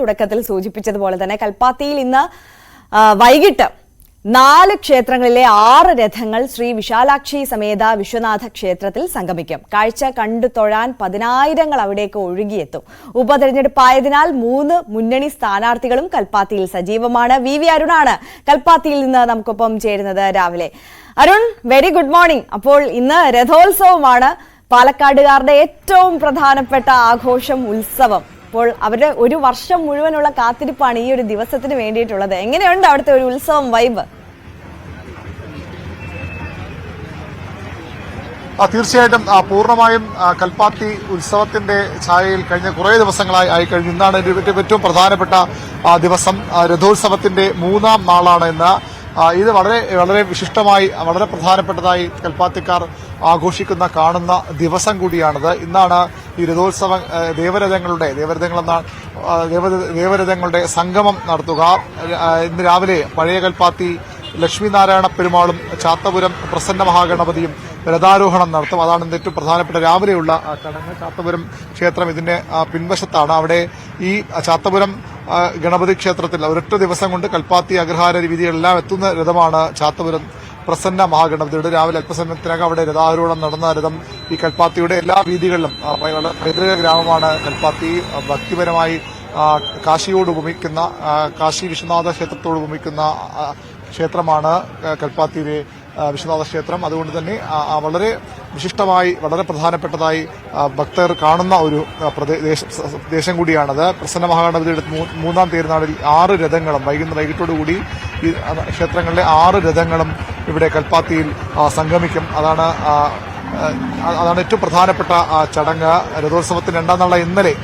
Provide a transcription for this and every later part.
തുടക്കത്തിൽ സൂചിപ്പിച്ചതുപോലെ തന്നെ കൽപ്പാത്തിയിൽ ഇന്ന് വൈകിട്ട് 4 ക്ഷേത്രങ്ങളിലെ 6 രഥങ്ങൾ ശ്രീ വിശാലാക്ഷി സമേത വിശ്വനാഥ ക്ഷേത്രത്തിൽ സംഗമിക്കും. കാഴ്ച കണ്ടു തൊഴാൻ 10,000 അവിടേക്ക് ഒഴുകിയെത്തും. ഉപതെരഞ്ഞെടുപ്പായതിനാൽ 3 മുന്നണി സ്ഥാനാർത്ഥികളും കൽപ്പാത്തിയിൽ സജീവമാണ്. വി അരുണാണ് കൽപ്പാത്തിയിൽ നിന്ന് നമുക്കൊപ്പം ചേരുന്നത് രാവിലെ. Arun, very good morning. അപ്പോൾ ഇന്ന് രഥോത്സവമാണ്, പാലക്കാടുകാരുടെ ഏറ്റവും പ്രധാനപ്പെട്ട ആഘോഷം, ഉത്സവം. അപ്പോൾ അവരുടെ ഒരു വർഷം മുഴുവനുള്ള കാത്തിരിപ്പാണ് ഈ ഒരു ദിവസത്തിന് വേണ്ടിയിട്ടുള്ളത്. എങ്ങനെയുണ്ട് അവിടുത്തെ ഒരു ഉത്സവം വൈബ്? തീർച്ചയായിട്ടും പൂർണ്ണമായും കൽപ്പാത്തി ഉത്സവത്തിന്റെ ഛായയിൽ കഴിഞ്ഞ കുറേ ദിവസങ്ങളായി ആയിക്കഴിഞ്ഞു. ഇന്നാണ് ഏറ്റവും പ്രധാനപ്പെട്ട ദിവസം. രഥോത്സവത്തിന്റെ 3ാം നാളാണ് ഇന്ന്. ഇത് വളരെ വളരെ വിശിഷ്ടമായി വളരെ പ്രധാനപ്പെട്ടതായി കൽപ്പാത്തിക്കാർ ആഘോഷിക്കുന്ന കാണുന്ന ദിവസം കൂടിയാണിത്. ഇന്നാണ് ഈ രഥോത്സവ ദേവരഥങ്ങളുടെ സംഗമം നടത്തുക. ഇന്ന് രാവിലെ പഴയ കൽപ്പാത്തി ലക്ഷ്മീനാരായണ പെരുമാളും ചാത്തപുരം പ്രസന്ന മഹാഗണപതിയും രഥാരോഹണം നടത്തും. അതാണ് ഇന്ന് ഏറ്റവും പ്രധാനപ്പെട്ട രാവിലെയുള്ള ചടങ്ങ്. ചാത്തപുരം ക്ഷേത്രം ഇതിന്റെ പിൻവശത്താണ്. അവിടെ ഈ ചാത്തപുരം ഗണപതി ക്ഷേത്രത്തിൽ ഒരൊറ്റ ദിവസം കൊണ്ട് കൽപ്പാത്തി അഗ്രഹാര വീതികളെല്ലാം എത്തുന്ന രഥമാണ് ചാത്തപുരം പ്രസന്ന മഹാഗണപതിയുടെ. രാവിലെ അല്പസമയത്തിനകം അവിടെ രഥാരോഹണം നടന്ന രഥം ഈ കൽപ്പാത്തിയുടെ എല്ലാ വീതികളിലും, പൈതൃക ഗ്രാമമാണ് കൽപ്പാത്തി, ഭക്തിപരമായി കാശിയോട് ഉപമിക്കുന്ന, കാശി വിശ്വനാഥ ക്ഷേത്രത്തോട് ഉപമിക്കുന്ന ക്ഷേത്രമാണ് കൽപ്പാത്തിയിലെ വിശ്വനാഥ ക്ഷേത്രം. അതുകൊണ്ട് തന്നെ വളരെ വിശിഷ്ടമായി വളരെ പ്രധാനപ്പെട്ടതായി ഭക്തർ കാണുന്ന ഒരു ദേശം കൂടിയാണത്. പ്രസന്ന മഹാഗണപതിയുടെ 3ാം തിരുനാളിൽ 6 രഥങ്ങളും വൈകിട്ടോടുകൂടി ഈ ക്ഷേത്രങ്ങളിലെ 6 രഥങ്ങളും ഇവിടെ കൽപ്പാത്തിയിൽ സംഗമിക്കും. അതാണ് ഏറ്റവും പ്രധാനപ്പെട്ട ചടങ്ങ്. രഥോത്സവത്തിന് 2ാം നാളെ ഇന്നലെ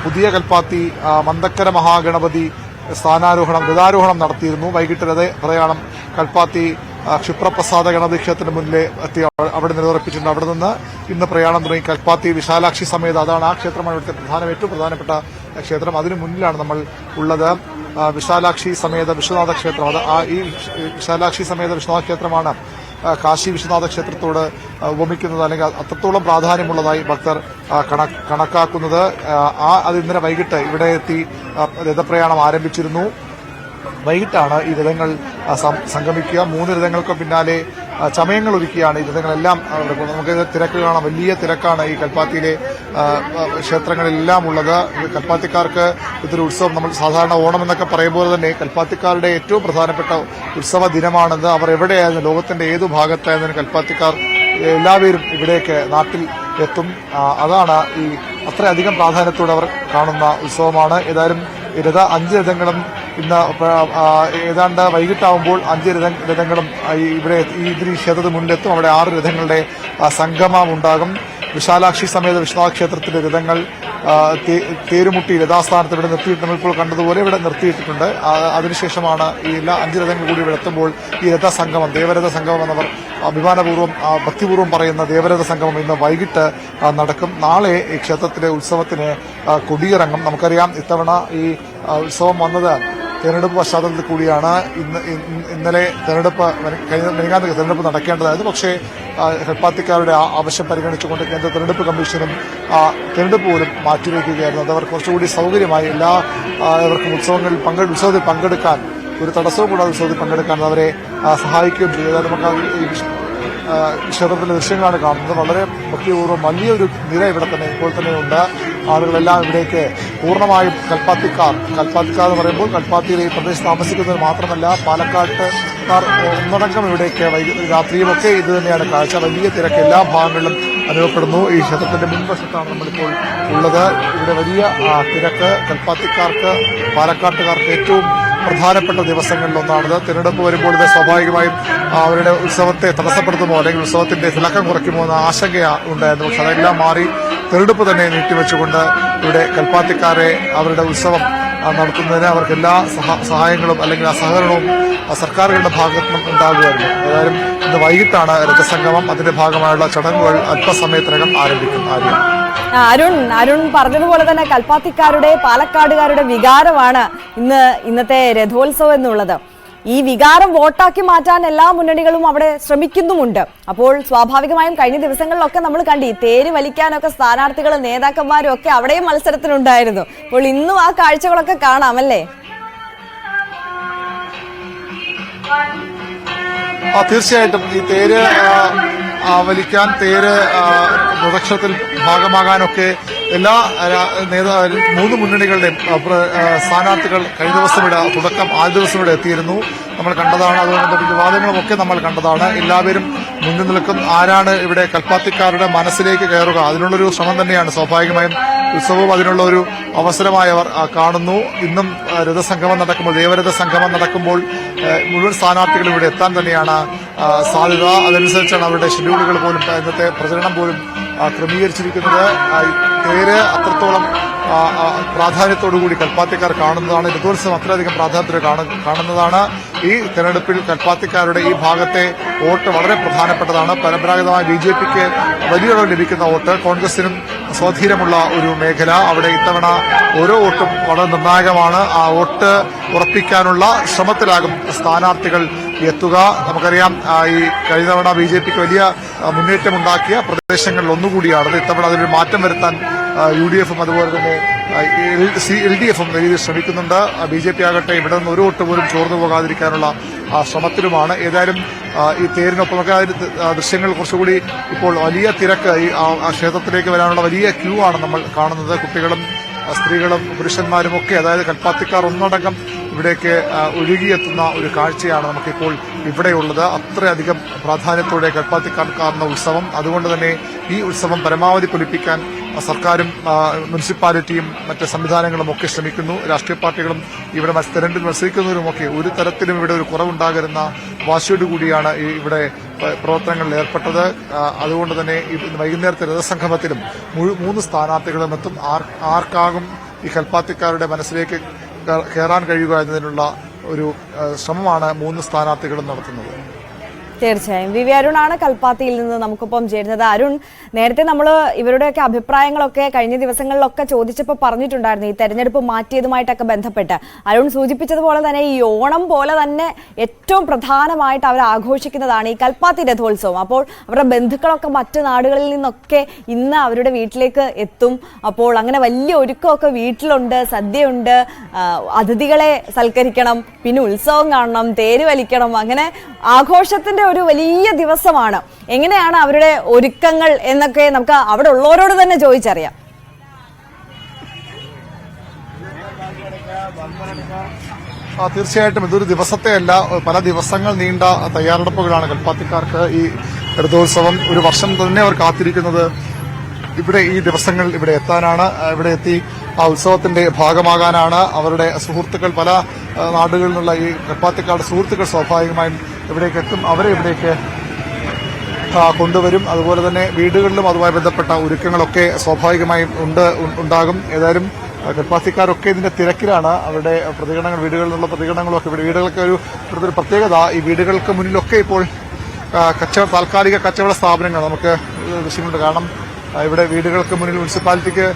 പുതിയ കൽപ്പാത്തി മന്തക്കര മഹാഗണപതി രഥാരോഹണം നടത്തിയിരുന്നു. വൈകിട്ട് പ്രയാണം കൽപ്പാത്തി ക്ഷിപ്രപ്രസാദ ഗണപതി ക്ഷേത്രത്തിന് മുന്നിലെ എത്തി അവിടെ നിലയുറപ്പിച്ചിട്ടുണ്ട്. അവിടെ നിന്ന് ഇന്ന് പ്രയാണം തുടങ്ങി കൽപ്പാത്തി വിശാലാക്ഷി സമേത, അതാണ് ആ ക്ഷേത്രമാണ് ഇവിടുത്തെ ഏറ്റവും പ്രധാനപ്പെട്ട ക്ഷേത്രം. അതിനു മുന്നിലാണ് നമ്മൾ ഉള്ളത്. വിശാലാക്ഷി സമേത വിശ്വനാഥ ക്ഷേത്രം. ഈ വിശാലാക്ഷി സമേത വിശ്വനാഥ ക്ഷേത്രമാണ് കാശി വിശ്വനാഥ ക്ഷേത്രത്തോട് ഉപമിക്കുന്നത്, അല്ലെങ്കിൽ അത്രത്തോളം പ്രാധാന്യമുള്ളതായി ഭക്തർ കണക്കാക്കുന്നത്. അത് ഇന്നലെ വൈകിട്ട് ഇവിടെ എത്തി രഥപ്രയാണം ആരംഭിച്ചിരുന്നു. വൈകിട്ടാണ് ഈ രഥങ്ങൾ സംഗമിക്കുക. 3 രഥങ്ങൾക്ക് പിന്നാലെ ചമയങ്ങൾ ഒരുക്കിയാണ് ഈ രഥങ്ങളെല്ലാം. നമുക്ക് തിരക്ക് കാണാം, വലിയ തിരക്കാണ് ഈ കൽപ്പാത്തിയിലെ ക്ഷേത്രങ്ങളെല്ലാം ഉള്ളത്. കൽപ്പാത്തിക്കാർക്ക് ഇതൊരു ഉത്സവം. നമ്മൾ സാധാരണ ഓണം എന്നൊക്കെ പറയുമ്പോൾ തന്നെ കൽപ്പാത്തിക്കാരുടെ ഏറ്റവും പ്രധാനപ്പെട്ട ഉത്സവ ദിനമാണെന്ന്. അവർ എവിടെയായിരുന്നു, ലോകത്തിന്റെ ഏതു ഭാഗത്തായിരുന്നു കൽപ്പാത്തിക്കാർ എല്ലാവരും ഇവിടേക്ക് നാട്ടിൽ എത്തും. അതാണ് ഈ അത്രയധികം പ്രാധാന്യത്തോടെ അവർ കാണുന്ന ഉത്സവമാണ്. ഏതായാലും 5 രഥങ്ങളും ഇന്ന് ഏതാണ്ട് വൈകിട്ടാവുമ്പോൾ 5 രഥങ്ങളും ഇവിടെ ഈ ക്ഷേത്രത്തിന് മുന്നിലെത്തും. അവിടെ 6 രഥങ്ങളുടെ സംഗമം ഉണ്ടാകും. വിശാലാക്ഷി സമേത വിശ്വനാഥ ക്ഷേത്രത്തിലെ രഥങ്ങൾ തേരുമുട്ടി യഥാസ്ഥാനത്ത് ഇവിടെ നിർത്തിയിട്ട് നമ്മളിപ്പോൾ കണ്ടതുപോലെ ഇവിടെ നിർത്തിയിട്ടുണ്ട്. അതിനുശേഷമാണ് ഈ എല്ലാ 5 രഥങ്ങൾ കൂടി ഇവിടെ എത്തുമ്പോൾ ഈ രഥസംഗമം, ദേവരഥ സംഗമം എന്നവർ അഭിമാനപൂർവ്വം ഭക്തിപൂർവ്വം പറയുന്ന ദേവരഥ സംഗമം ഇന്ന് വൈകിട്ട് നടക്കും. നാളെ ഈ ക്ഷേത്രത്തിലെ ഉത്സവത്തിന് കൊടിയിറങ്ങും. നമുക്കറിയാം ഇത്തവണ ഈ ഉത്സവം വന്നത് തെരഞ്ഞെടുപ്പ് പശ്ചാത്തലത്തിൽ കൂടിയാണ്. ഇന്നലെ തെരഞ്ഞെടുപ്പ് നടക്കേണ്ടതായിരുന്നു. പക്ഷേ കൽപ്പാത്തിക്കാരുടെ കൽപ്പാത്തിക്കാരുടെ പരിഗണിച്ചുകൊണ്ട് കേന്ദ്ര തെരഞ്ഞെടുപ്പ് കമ്മീഷനും തെരഞ്ഞെടുപ്പ് പോലും മാറ്റിവെക്കുകയായിരുന്നു. അത് അവർ കുറച്ചുകൂടി സൗകര്യമായി എല്ലാവർക്കും ഉത്സവത്തിൽ പങ്കെടുക്കാൻ, ഒരു തടസ്സവും കൂടാതെ ഉത്സവത്തിൽ പങ്കെടുക്കാൻ അവരെ സഹായിക്കുകയും ചെയ്തു. നമുക്ക് ക്ഷേത്രത്തിലെ ദൃശ്യങ്ങളാണ് കാണുന്നത്. വളരെ ഭക്തിപൂർവ്വം വലിയൊരു നിര ഇവിടെ തന്നെ ഇപ്പോൾ തന്നെ ഉണ്ട്. ആളുകളെല്ലാം ഇവിടേക്ക് പൂർണ്ണമായും കൽപ്പാത്തിക്കാർ എന്ന് പറയുമ്പോൾ കൽപ്പാത്തിയിലെ ഈ പ്രദേശത്ത് താമസിക്കുന്നത് മാത്രമല്ല, പാലക്കാട്ടുകാർ ഒന്നടങ്കം ഇവിടേക്ക് രാത്രിയുമൊക്കെ ഇത് തന്നെയാണ് കാഴ്ച. വലിയ തിരക്ക് എല്ലാ ഭാഗങ്ങളിലും അനുഭവപ്പെടുന്നു. ഈ ക്ഷേത്രത്തിന്റെ മുൻവശത്താണ് നമ്മളിപ്പോൾ ഉള്ളത്. ഇവിടെ വലിയ തിരക്ക്. കൽപ്പാത്തിക്കാർക്ക്, പാലക്കാട്ടുകാർക്ക് ഏറ്റവും പ്രധാനപ്പെട്ട ദിവസങ്ങളിലൊന്നാണിത്. തിരഞ്ഞെടുപ്പ് വരുമ്പോൾ ഇത് സ്വാഭാവികമായും അവരുടെ ഉത്സവത്തെ തടസ്സപ്പെടുത്തുമോ അല്ലെങ്കിൽ ഉത്സവത്തിന്റെ തിളക്കം കുറയ്ക്കുമോ എന്ന ആശങ്ക ഉണ്ടായിരുന്നു. പക്ഷെ അതെല്ലാം മാറി തെരഞ്ഞെടുപ്പ് തന്നെ നീട്ടിവെച്ചുകൊണ്ട് ഇവിടെ കൽപ്പാത്തിക്കാരെ അവരുടെ ഉത്സവം നടത്തുന്നതിന് അവർക്ക് എല്ലാ സഹായങ്ങളും അല്ലെങ്കിൽ സഹകരണവും സർക്കാരുകളുടെ ഭാഗത്തുനിന്നും ഉണ്ടാകുമായിരുന്നു. ഏതായാലും ഇന്ന് വൈകിട്ടാണ് രഥസംഗമം. അതിന്റെ ഭാഗമായുള്ള ചടങ്ങുകൾ അല്പസമയത്തിനകം ആരംഭിക്കും. അരുൺ പറഞ്ഞതുപോലെ തന്നെ കൽപ്പാത്തിക്കാരുടെ, പാലക്കാടുകാരുടെ വികാരമാണ് ഇന്നത്തെ രഥോത്സവം എന്നുള്ളത്. ഈ വികാരം വോട്ടാക്കി മാറ്റാൻ എല്ലാ മുന്നണികളും അവിടെ ശ്രമിക്കുന്നുമുണ്ട്. അപ്പോൾ സ്വാഭാവികമായും കഴിഞ്ഞ ദിവസങ്ങളിലൊക്കെ നമ്മൾ കണ്ടി തേര് വലിക്കാനൊക്കെ സ്ഥാനാർത്ഥികളും നേതാക്കന്മാരും ഒക്കെ അവിടെയും മത്സരത്തിനുണ്ടായിരുന്നു. അപ്പോൾ ഇന്നും ആ കാഴ്ചകളൊക്കെ കാണാം അല്ലേ? തീർച്ചയായിട്ടും ഈ തേര് വലിക്കാൻ, തേര് പ്രദക്ഷിണത്തിൽ ഭാഗമാകാനൊക്കെ എല്ലാ മൂന്ന് മുന്നണികളുടെയും സ്ഥാനാർത്ഥികൾ കഴിഞ്ഞ ദിവസം ആദ്യ ദിവസം ഇവിടെ എത്തിയിരുന്നു. നമ്മൾ കണ്ടതാണ്. അതുകൊണ്ട് വിവാദങ്ങളുമൊക്കെ നമ്മൾ കണ്ടതാണ്. എല്ലാവരും മുന്നിൽ നിൽക്കും. ആരാണ് ഇവിടെ കൽപ്പാത്തിക്കാരുടെ മനസ്സിലേക്ക് കയറുക, അതിനുള്ളൊരു ശ്രമം തന്നെയാണ് സ്വാഭാവികമായും. ഉത്സവവും അതിനുള്ള ഒരു അവസരമായി അവർ കാണുന്നു. ഇന്നും രഥസംഗമം നടക്കുമ്പോൾ, ദേവരഥ സംഗമം നടക്കുമ്പോൾ മുഴുവൻ സ്ഥാനാർത്ഥികളും ഇവിടെ എത്താൻ തന്നെയാണ് സാധ്യത. അതനുസരിച്ചാണ് അവരുടെ ഷെഡ്യൂളുകൾ പോലും, ഇന്നത്തെ പ്രചരണം പോലും ക്രമീകരിച്ചിരിക്കുന്നത്. തേര് അത്രത്തോളം പ്രാധാന്യത്തോടുകൂടി കൽപ്പാത്തിക്കാർ കാണുന്നതാണ്. രഥോത്സവം അത്രയധികം പ്രാധാന്യത്തോടെ കാണുന്നതാണ്. ഈ തെരഞ്ഞെടുപ്പിൽ കൽപ്പാത്തിക്കാരുടെ ഈ ഭാഗത്തെ വോട്ട് വളരെ പ്രധാനപ്പെട്ടതാണ്. പരമ്പരാഗതമായ BJPക്ക് വലിയ അളവ് ലഭിക്കുന്ന വോട്ട്, കോൺഗ്രസിനും സ്വാധീനമുള്ള ഒരു മേഖല. അവിടെ ഇത്തവണ ഓരോ വോട്ടും വളരെ നിർണായകമാണ്. ആ വോട്ട് ഉറപ്പിക്കാനുള്ള ശ്രമത്തിലാകും സ്ഥാനാർത്ഥികൾ എത്തുക. നമുക്കറിയാം, ഈ കഴിഞ്ഞ തവണ BJPക്ക് വലിയ മുന്നേറ്റമുണ്ടാക്കിയ പ്രദേശങ്ങളിൽ ഒന്നുകൂടിയാണത്. ഇത്തവണ അതിലൊരു മാറ്റം വരുത്താൻ UDFും അതുപോലെ തന്നെ LDFും വലിയ ശ്രമിക്കുന്നുണ്ട്. BJP ആകട്ടെ ഇവിടെ നിന്ന് ഒരു വോട്ട് പോലും ചോർന്നു പോകാതിരിക്കാനുള്ള ശ്രമത്തിലുമാണ്. ഏതായാലും ഈ തേരിനൊപ്പമൊക്കെ ദൃശ്യങ്ങൾ കുറച്ചുകൂടി ഇപ്പോൾ വലിയ തിരക്ക്, ഈ ക്ഷേത്രത്തിലേക്ക് വരാനുള്ള വലിയ ക്യൂ ആണ് നമ്മൾ കാണുന്നത്. കുട്ടികളും സ്ത്രീകളും പുരുഷന്മാരും ഒക്കെ, അതായത് കൽപ്പാത്തിക്കാർ ഒന്നടങ്കം ഇവിടേക്ക് ഒഴുകിയെത്തുന്ന ഒരു കാഴ്ചയാണ് നമുക്കിപ്പോൾ ഇവിടെയുള്ളത്. അത്രയധികം പ്രാധാന്യത്തോടെ കൽപ്പാത്തിക്കാർ കാണുന്ന ഉത്സവം. അതുകൊണ്ട് തന്നെ ഈ ഉത്സവം പരമാവധി പൊലിപ്പിക്കാൻ സർക്കാരും മുനിസിപ്പാലിറ്റിയും മറ്റ് സംവിധാനങ്ങളും ഒക്കെ ശ്രമിക്കുന്നു. രാഷ്ട്രീയ പാർട്ടികളും ഇവിടെ തെരഞ്ഞെടുപ്പിൽ മത്സരിക്കുന്നവരുമൊക്കെ ഒരു തരത്തിലും ഇവിടെ ഒരു കുറവുണ്ടാകരുന്ന വാശിയോടുകൂടിയാണ് ഇവിടെ പ്രവർത്തനങ്ങളിൽ ഏർപ്പെട്ടത്. അതുകൊണ്ട് തന്നെ വൈകുന്നേരത്തെ രഥസംഗമത്തിലും മൂന്ന് സ്ഥാനാർത്ഥികളും എത്തും. ആർക്കാകും ഈ കൽപ്പാത്തിക്കാരുടെ മനസ്സിലേക്ക് കയറാൻ കഴിയുക എന്നതിനുള്ള ഒരു ശ്രമമാണ് മൂന്ന് സ്ഥാനാർത്ഥികളും നടത്തുന്നത്. തീർച്ചയായും. വി അരുണാണ് കൽപ്പാത്തിയിൽ നിന്ന് നമുക്കൊപ്പം ചേരുന്നത്. അരുൺ, നേരത്തെ നമ്മൾ ഇവരുടെയൊക്കെ അഭിപ്രായങ്ങളൊക്കെ കഴിഞ്ഞ ദിവസങ്ങളിലൊക്കെ ചോദിച്ചപ്പോൾ പറഞ്ഞിട്ടുണ്ടായിരുന്നു ഈ തെരഞ്ഞെടുപ്പ് മാറ്റിയതുമായിട്ടൊക്കെ ബന്ധപ്പെട്ട്. അരുൺ സൂചിപ്പിച്ചതുപോലെ തന്നെ ഈ ഓണം പോലെ തന്നെ ഏറ്റവും പ്രധാനമായിട്ട് അവർ ആഘോഷിക്കുന്നതാണ് ഈ കൽപ്പാത്തി രഥോത്സവം. അപ്പോൾ അവരുടെ ബന്ധുക്കളൊക്കെ മറ്റു നാടുകളിൽ നിന്നൊക്കെ ഇന്ന് അവരുടെ വീട്ടിലേക്ക് എത്തും. അപ്പോൾ അങ്ങനെ വലിയ ഒരുക്കമൊക്കെ വീട്ടിലുണ്ട്, സദ്യയുണ്ട്, അതിഥികളെ സൽക്കരിക്കണം, പിന്നെ ഉത്സവം കാണണം, തേര് വലിക്കണം, അങ്ങനെ ആഘോഷത്തിന്റെ ഒരു വലിയ ദിവസമാണ്. എങ്ങനെയാണ് അവരുടെ ഒരുക്കങ്ങൾ എന്നൊക്കെ നമുക്ക് അവിടെ ഉള്ളവരോട് തന്നെ ചോദിച്ചറിയാം. തീർച്ചയായിട്ടും ഇതൊരു ദിവസത്തെ അല്ല, പല ദിവസങ്ങൾ നീണ്ട തയ്യാറെടുപ്പുകളാണ് കൽപ്പാത്തിക്കാർക്ക്. ഈ രഥോത്സവം ഒരു വർഷം തന്നെ അവർ കാത്തിരിക്കുന്നത് ഇവിടെ ഈ ദിവസങ്ങൾ ഇവിടെ എത്താനാണ്. ഇവിടെ എത്തി ആ ഉത്സവത്തിന്റെ ഭാഗമാകാനാണ്. അവരുടെ സുഹൃത്തുക്കൾ, പല നാടുകളിൽ നിന്നുള്ള ഈ കൽപ്പാത്തിക്കാരുടെ സുഹൃത്തുക്കൾ സ്വാഭാവികമായും ഇവിടേക്ക് എത്തും. അവരെ ഇവിടേക്ക് കൊണ്ടുവരും. അതുപോലെ തന്നെ വീടുകളിലും അതുമായി ബന്ധപ്പെട്ട ഒരുക്കങ്ങളൊക്കെ സ്വാഭാവികമായും ഉണ്ടാകും. ഏതായാലും കൽപ്പാത്തിക്കാരൊക്കെ ഇതിന്റെ തിരക്കിലാണ്. അവരുടെ പ്രതികരണങ്ങൾ, വീടുകളിൽ നിന്നുള്ള പ്രതികരണങ്ങളൊക്കെ, വീടുകൾക്ക് ഒരു പ്രത്യേകത, ഈ വീടുകൾക്ക് മുന്നിലൊക്കെ ഇപ്പോൾ താൽക്കാലിക കച്ചവട സ്ഥാപനങ്ങൾ നമുക്ക് ദൃശ്യമുണ്ട്. കാരണം ഇവിടെ വീടുകൾക്ക് മുന്നിൽ മുനിസിപ്പാലിറ്റിക്ക്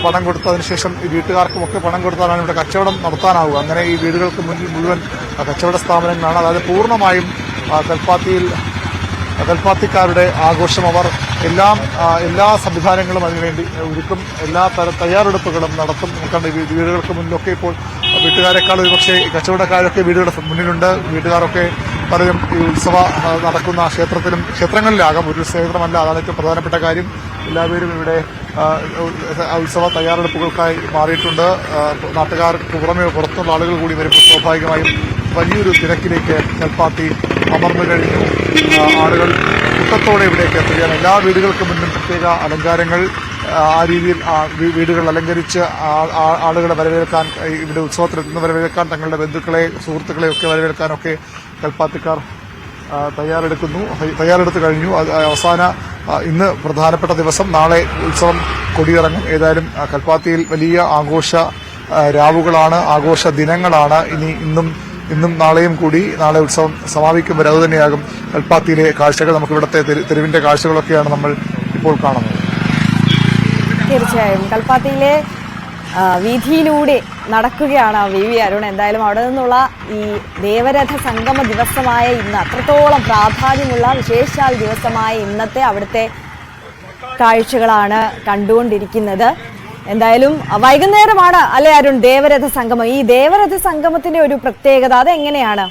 പണം കൊടുത്തതിനു ശേഷം ഈ വീട്ടുകാർക്കുമൊക്കെ പണം കൊടുത്താലാണ് ഇവിടെ കച്ചവടം നടത്താനാവുക. അങ്ങനെ ഈ വീടുകൾക്ക് മുന്നിൽ മുഴുവൻ കച്ചവട സ്ഥാപനങ്ങളാണ്. അതായത് പൂർണ്ണമായും കൽപ്പാത്തിക്കാരുടെ ആഘോഷം. അവർ എല്ലാ സംവിധാനങ്ങളും അതിനുവേണ്ടി ഒരുക്കും, എല്ലാ തയ്യാറെടുപ്പുകളും നടത്തും. നമുക്കുണ്ട് വീടുകൾക്ക് മുന്നിലൊക്കെ ഇപ്പോൾ വീട്ടുകാരെക്കാൾ ഒരുപക്ഷെ കച്ചവടക്കാരൊക്കെ വീടുകളുടെ മുന്നിലുണ്ട്. വീട്ടുകാരൊക്കെ പലരും ഈ ഉത്സവ നടക്കുന്ന ക്ഷേത്രങ്ങളിലാകാം, ഒരു ക്ഷേത്രമല്ല, അതാണ് ഏറ്റവും പ്രധാനപ്പെട്ട കാര്യം. എല്ലാവരും ഇവിടെ ഉത്സവ തയ്യാറെടുപ്പുകൾക്കായി മാറിയിട്ടുണ്ട്. നാട്ടുകാർക്ക് പുറമെ പുറത്തുള്ള ആളുകൾ കൂടി വരുമ്പോൾ സ്വാഭാവികമായും വലിയൊരു തിരക്കിലേക്ക് കൽപ്പാത്തി അമർന്നു കഴിഞ്ഞു. ആളുകൾ കൂട്ടത്തോടെ ഇവിടേക്ക് എത്തുകയാണ്. എല്ലാ വീടുകൾക്ക് മുന്നിൽ പ്രത്യേക അലങ്കാരങ്ങൾ, ആ രീതിയിൽ വീടുകൾ അലങ്കരിച്ച് ആളുകളെ വരവേൽക്കാൻ, ഇവിടെ ഉത്സവത്തിലെത്തുന്ന വരവേൽക്കാൻ, തങ്ങളുടെ ബന്ധുക്കളെ, സുഹൃത്തുക്കളെ ഒക്കെ വരവേൽക്കാനൊക്കെ കൽപ്പാത്തിക്കാർ തയ്യാറെടുത്തു കഴിഞ്ഞു. അവസാന ഇന്ന് പ്രധാനപ്പെട്ട ദിവസം, നാളെ ഉത്സവം കൊടിയിറങ്ങും. ഏതായാലും കൽപ്പാത്തിയിൽ വലിയ ആഘോഷ രാവുകളാണ്, ആഘോഷ ദിനങ്ങളാണ്. ഇന്നും നാളെയും കൂടി, നാളെ ഉത്സവം സമാപിക്കും വരെ അതുതന്നെയാകും കൽപ്പാത്തിയിലെ കാഴ്ചകൾ. നമുക്ക് ഇവിടുത്തെ തെരുവിന്റെ കാഴ്ചകളൊക്കെയാണ് നമ്മൾ ഇപ്പോൾ കാണുന്നത്. തീർച്ചയായും കൽപ്പാത്തിയിലെ വീതിയിലൂടെ നടക്കുകയാണ് വി അരുൺ. എന്തായാലും അവിടെ നിന്നുള്ള ഈ ദേവരഥ സംഗമ ദിവസമായ ഇന്ന്, അത്രത്തോളം പ്രാധാന്യമുള്ള വിശേഷാൽ ദിവസമായ ഇന്നത്തെ അവിടുത്തെ കാഴ്ചകളാണ് കണ്ടുകൊണ്ടിരിക്കുന്നത്. എന്തായാലും വൈകുന്നേരമാണ് അല്ലെ അരുൺ ദേവരഥ സംഗമം. ഈ ദേവരഥ സംഗമത്തിന്റെ ഒരു പ്രത്യേകത അതെങ്ങനെയാണ്?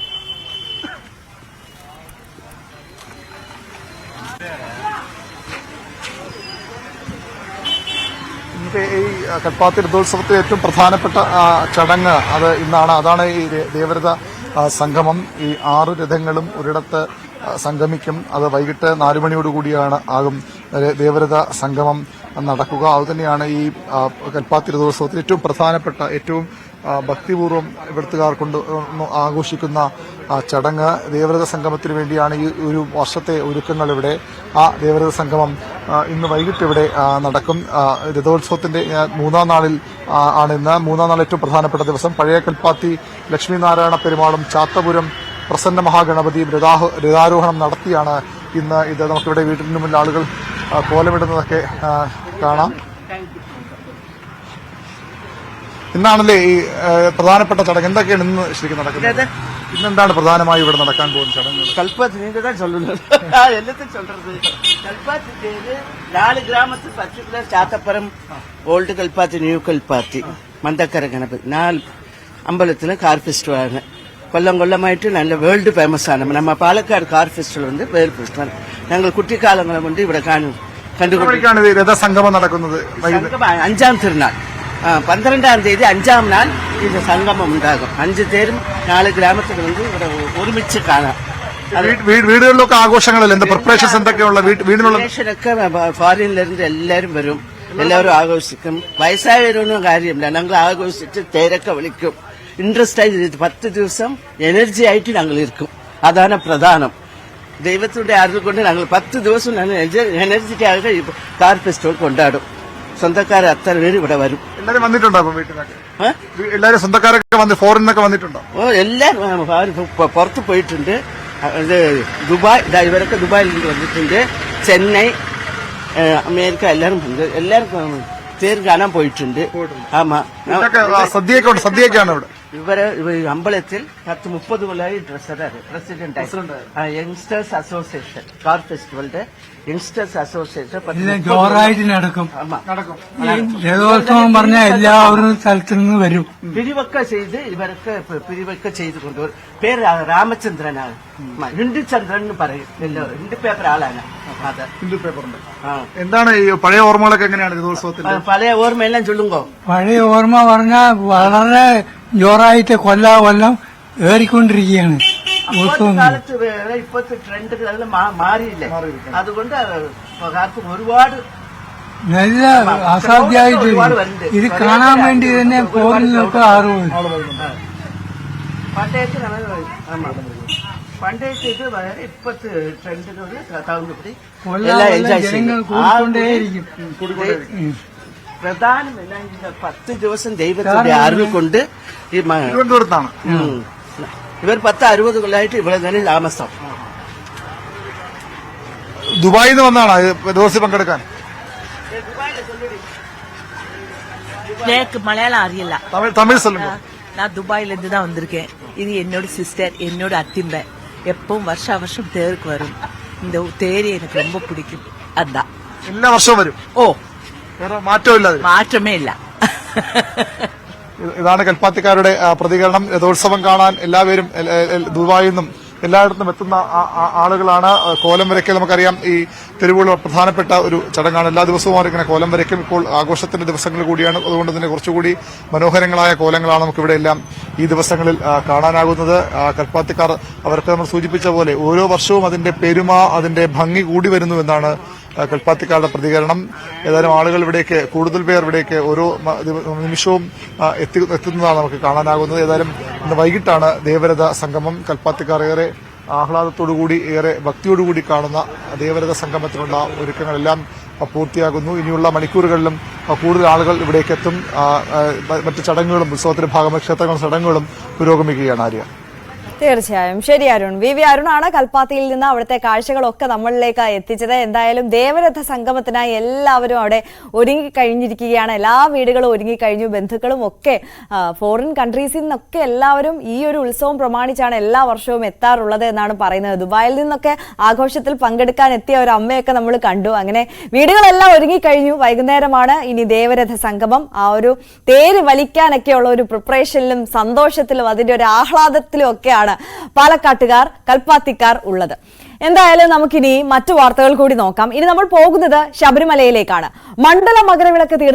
ഈ കൽപ്പാത്തി രഥോത്സവത്തിലെ ഏറ്റവും പ്രധാനപ്പെട്ട ചടങ്ങ് അത് ഇന്നാണ്. അതാണ് ഈ ദേവരഥ സംഗമം. ഈ 6 രഥങ്ങളും ഒരിടത്ത് സംഗമിക്കും. അത് വൈകിട്ട് 4 മണിയോടുകൂടിയാണ് ആകും ദേവരഥ സംഗമം നടക്കുക. അതുതന്നെയാണ് ഈ കൽപ്പാത്തി രഥോത്സവത്തിൽ ഏറ്റവും പ്രധാനപ്പെട്ട, ഏറ്റവും ഭക്തിപൂർവ്വം ഇവിടുത്തുകാർ കൊണ്ട് ആഘോഷിക്കുന്ന ചടങ്ങ്. ദേവരഥ സംഗമത്തിന് വേണ്ടിയാണ് ഈ ഒരു വർഷത്തെ ഒരുക്കങ്ങൾ ഇവിടെ. ആ ദേവരഥ സംഗമം ഇന്ന് വൈകിട്ട് ഇവിടെ നടക്കും. രഥോത്സവത്തിന്റെ 3-ാം നാളിൽ ആണ് ഇന്ന്. 3-ാം നാൾ ഏറ്റവും പ്രധാനപ്പെട്ട ദിവസം. പഴയ കൽപ്പാത്തി ലക്ഷ്മീനാരായണ പെരുമാളും ചാത്തപുരം പ്രസന്ന മഹാഗണപതിയും രഥാരോഹണം നടത്തിയാണ് ഇന്ന് ഇത്. നമുക്കിവിടെ വീട്ടിന് മുന്നിൽ ആളുകൾ കോലമിടുന്നതൊക്കെ കാണാം. ഇന്നാണല്ലേ ഈ പ്രധാനപ്പെട്ട ചടങ്ങ്. എന്തൊക്കെയാണ് ഇന്ന് ശരിക്കും നടക്കുന്നത്? ഇന്നെന്താണ് പ്രധാനമായി ഇവിടെ നടക്കാൻ പോകുന്ന ചടങ്ങുകൾ? கல்பாத்தி நீங்க தான் சொல்லணும். எல்லாத்தையும் சொல்றது. கல்பாத்தி தேரு 4 கிராமத்து particular Chathapuram old Kalpathi, new Kalpathi, Manthakkara Ganapathi 4 அம்பலத்துல கார் ஃபெஸ்டிவல் ആണ്. കൊല്ലമായിട്ട് നല്ല വേൾഡ് ഫേമസ് ആണ്. നമ്മ പാലക്കാട് കാർ ഫെസ്റ്റിവൽ ഉണ്ട്, വേൾഡ് ഫെസ്റ്റിവൽ. ഞങ്ങൾ കുട്ടിക്കാലങ്ങളെ കൊണ്ട് ഇവിടെ കണ്ടുകൊണ്ടിരിക്കുകയാണ്. രഥസംഗമം നടക്കുന്നത് 5ാം തിരുനാൾ 12ാം തീയതി 5ാം നാൾ ഇത് സംഗമം ഉണ്ടാകും. 5 പേരും 4 ഗ്രാമത്തിൽ കൊണ്ട് ഇവിടെ ഒരുമിച്ച് കാണാം. വീടുകളിലൊക്കെ ആഘോഷങ്ങളല്ലേ? എന്താ പ്രിപ്പറേഷൻസ് എന്തൊക്കെയുള്ള വീടിനുള്ള? ഫോറിനിലിருந்து എല്ലാവരും വരും, എല്ലാവരും ആഘോഷിക്കും. വയസ്സായവരൊന്നും കാര്യമില്ല, ഞങ്ങൾ ആഘോഷിച്ച് തേരൊക്കെ വിളിക്കും. ഇൻട്രസ്റ്റ് ആയി 10 ദിവസം എനർജി ആയിട്ട് ഞങ്ങൾ ഇരിക്കും. അതാണ് പ്രധാനം. ദൈവത്തിന്റെ അറിവ് കൊണ്ട് ഞങ്ങൾ 10 ദിവസം എനർജിക്കായിട്ട് കാർ ഫെസ്റ്റിവൽ കൊണ്ടാടും. സ്വന്തക്കാരെ അത്ര പേര് ഇവിടെ വരും. എല്ലാവരും വന്നിട്ടുണ്ടോ? വീട്ടിലൊക്കെ എല്ലാവരും സ്വന്തക്കാരൊക്കെ വന്ന് ഫോറിനൊക്കെ വന്നിട്ടുണ്ടോ? ഓ, എല്ലാവരും പുറത്ത് പോയിട്ടുണ്ട്. ഇത് ദുബായ്, ഇവരൊക്കെ ദുബായിൽ നിന്ന് വന്നിട്ടുണ്ട്. ചെന്നൈ, അമേരിക്ക എല്ലാവരും എല്ലാവരും തേര് കാണാൻ പോയിട്ടുണ്ട്. ആമാ, സദ്യയൊക്കെയാണ് ഇവിടെ. ഇവര് അമ്പലത്തിൽ 10-30 കൊല്ലമായി ഡ്രസ്സറാണ് പ്രസിഡന്റ്. യങ്സ്റ്റേഴ്സ് അസോസിയേഷൻ കാർ ഫെസ്റ്റിവലിന്റെ യങ്സ്റ്റേഴ്സ് അസോസിയേഷൻ ജോറായിട്ട് നടക്കും. രഥോത്സവം പറഞ്ഞാൽ എല്ലാവരും സ്ഥലത്തു നിന്ന് വരും. പിരിവൊക്കെ ചെയ്ത് ഇവരൊക്കെ പിരിവൊക്കെ ചെയ്ത് കൊണ്ടുവരും. പേര് രാമചന്ദ്രനാണ്, ഹിന്ദു ചന്ദ്രൻ എന്ന് പറയും. എല്ലാവരും ഹിന്ദു പേപ്പർ ആളാണ്. അത് ഹിന്ദു പേപ്പറുണ്ട്. എന്താണ് ഈ പഴയ ഓർമ്മകളൊക്കെ എങ്ങനെയാണ് രഥോത്സവത്തിൽ? പഴയ ഓർമ്മയെല്ലാം ചൊല്ലുങ്കോ. പഴയ ഓർമ്മ പറഞ്ഞാൽ വളരെ ജോറായിട്ട് കൊല്ലം ഏറിക്കൊണ്ടിരിക്കുകയാണ്. കാലത്ത് വേറെ ഇപ്പോഴത്തെ ട്രെൻഡുകളെല്ലാം മാറിയില്ലേ? അതുകൊണ്ട് ആർക്കും ഒരുപാട് നല്ല അസാധ്യമായിട്ട് ഇത് കാണാൻ വേണ്ടി തന്നെ പോകുന്നതൊക്കെ അറിവ്. പണ്ടേക്ക് ഇത് വേറെ ഇപ്പോഴത്തെ ട്രെൻഡുകൾ തകുന്നപടി ജനങ്ങൾ കൂടിക്കൊണ്ടേയിരിക്കും. പ്രധാനം എല്ലാം 10 ദിവസം ദൈവത്തിന്റെ അറിവ് കൊണ്ട് ഈ തിരുവനന്തപുരത്താണ് ഇവർ 10-60 കൊല്ലമായിട്ട് ഇവിടെ തന്നെ താമസം. ദുബായിൽ നിന്ന് വന്നാണ് ദിവസം പങ്കെടുക്കാൻ. எனக்கு மலையாளம் அறியல. தமிழ் சொல்லுங்க. நான் துபாயில இருந்து தான் வந்திருக்கேன். இது என்னோட சிஸ்டர், என்னோட அத்திம்பை. எப்பவும் வருஷம் தேருக்கு வரும். இந்த தேரி எனக்கு ரொம்ப பிடிக்கும். அதான் എല്ലാ വർഷവും വരും. ഓ, വേറെ മാറ്റമില്ല. മാറ്റമേ ഇല്ല. ഇതാണ് കൽപ്പാത്തിക്കാരുടെ പ്രതികരണം. രഥോത്സവം കാണാൻ എല്ലാവരും ദുബായിൽ നിന്നും എല്ലായിടത്തും എത്തുന്ന ആളുകളാണ്. കോലം വരയ്ക്കൽ നമുക്കറിയാം ഈ തെരുവുകൾ പ്രധാനപ്പെട്ട ഒരു ചടങ്ങാണ്. എല്ലാ ദിവസവും ഇങ്ങനെ കോലം വരയ്ക്കും. ഇപ്പോൾ ആഘോഷത്തിന്റെ ദിവസങ്ങൾ കൂടിയാണ്. അതുകൊണ്ട് തന്നെ കുറച്ചുകൂടി മനോഹരങ്ങളായ കോലങ്ങളാണ് നമുക്കിവിടെ എല്ലാം ഈ ദിവസങ്ങളിൽ കാണാനാകുന്നത്. കൽപ്പാത്തിക്കാർ അവർക്ക് നമ്മൾ സൂചിപ്പിച്ച പോലെ ഓരോ വർഷവും അതിന്റെ പെരുമ, അതിന്റെ ഭംഗി കൂടി വരുന്നു എന്നാണ് കൽപ്പാത്തിക്കാരുടെ പ്രതികരണം. ഏതായാലും ആളുകൾ ഇവിടേക്ക്, കൂടുതൽ പേർ ഇവിടേക്ക് ഓരോ നിമിഷവും എത്തുന്നതാണ് നമുക്ക് കാണാനാകുന്നത്. ഏതായാലും ഇന്ന് വൈകിട്ടാണ് ദേവരഥ സംഗമം. കൽപ്പാത്തിക്കാർ ഏറെ ആഹ്ലാദത്തോടുകൂടി, ഏറെ ഭക്തിയോടുകൂടി കാണുന്ന ദേവരഥ സംഗമത്തിനുള്ള ഒരുക്കങ്ങളെല്ലാം പൂർത്തിയാകുന്നു. ഇനിയുള്ള മണിക്കൂറുകളിലും കൂടുതൽ ആളുകൾ ഇവിടേക്ക് എത്തും. മറ്റ് ചടങ്ങുകളും ഉത്സവത്തിന്റെ ഭാഗമായി ക്ഷേത്രങ്ങളും ചടങ്ങുകളും പുരോഗമിക്കുകയാണ്. ആര്യ. തീർച്ചയായും ശരി അരുൺ. വി അരുണാണ് കൽപ്പാത്തിയിൽ നിന്ന് അവിടുത്തെ കാഴ്ചകളൊക്കെ നമ്മളിലേക്ക് എത്തിച്ചത്. എന്തായാലും ദേവരഥ സംഗമത്തിനായി എല്ലാവരും അവിടെ ഒരുങ്ങിക്കഴിഞ്ഞിരിക്കുകയാണ്. എല്ലാ വീടുകളും ഒരുങ്ങിക്കഴിഞ്ഞു. ബന്ധുക്കളും ഒക്കെ ഫോറിൻ കൺട്രീസിൽ നിന്നൊക്കെ എല്ലാവരും ഈ ഒരു ഉത്സവം പ്രമാണിച്ചാണ് എല്ലാ വർഷവും എത്താറുള്ളത് എന്നാണ് പറയുന്നത്. ദുബായിൽ നിന്നൊക്കെ ആഘോഷത്തിൽ പങ്കെടുക്കാൻ എത്തിയ ഒരു അമ്മയൊക്കെ നമ്മൾ കണ്ടു. അങ്ങനെ വീടുകളെല്ലാം ഒരുങ്ങിക്കഴിഞ്ഞു. വൈകുന്നേരമാണ് ഇനി ദേവരഥ സംഗമം. ആ ഒരു തേര് വലിക്കാനൊക്കെയുള്ള ഒരു പ്രിപ്പറേഷനിലും സന്തോഷത്തിലും അതിന്റെ ഒരു ആഹ്ലാദത്തിലും ഒക്കെയാണ് പാലക്കാട്ടുകാർ, കൽപ്പാത്തിക്കാർ ഉള്ളത്. എന്തായാലും നമുക്കിനി മറ്റു വാർത്തകൾ കൂടി നോക്കാം. ഇനി നമ്മൾ പോകുന്നത് ശബരിമലയിലേക്കാണ്. മണ്ഡല മകരവിളക്ക് തീർത്ഥ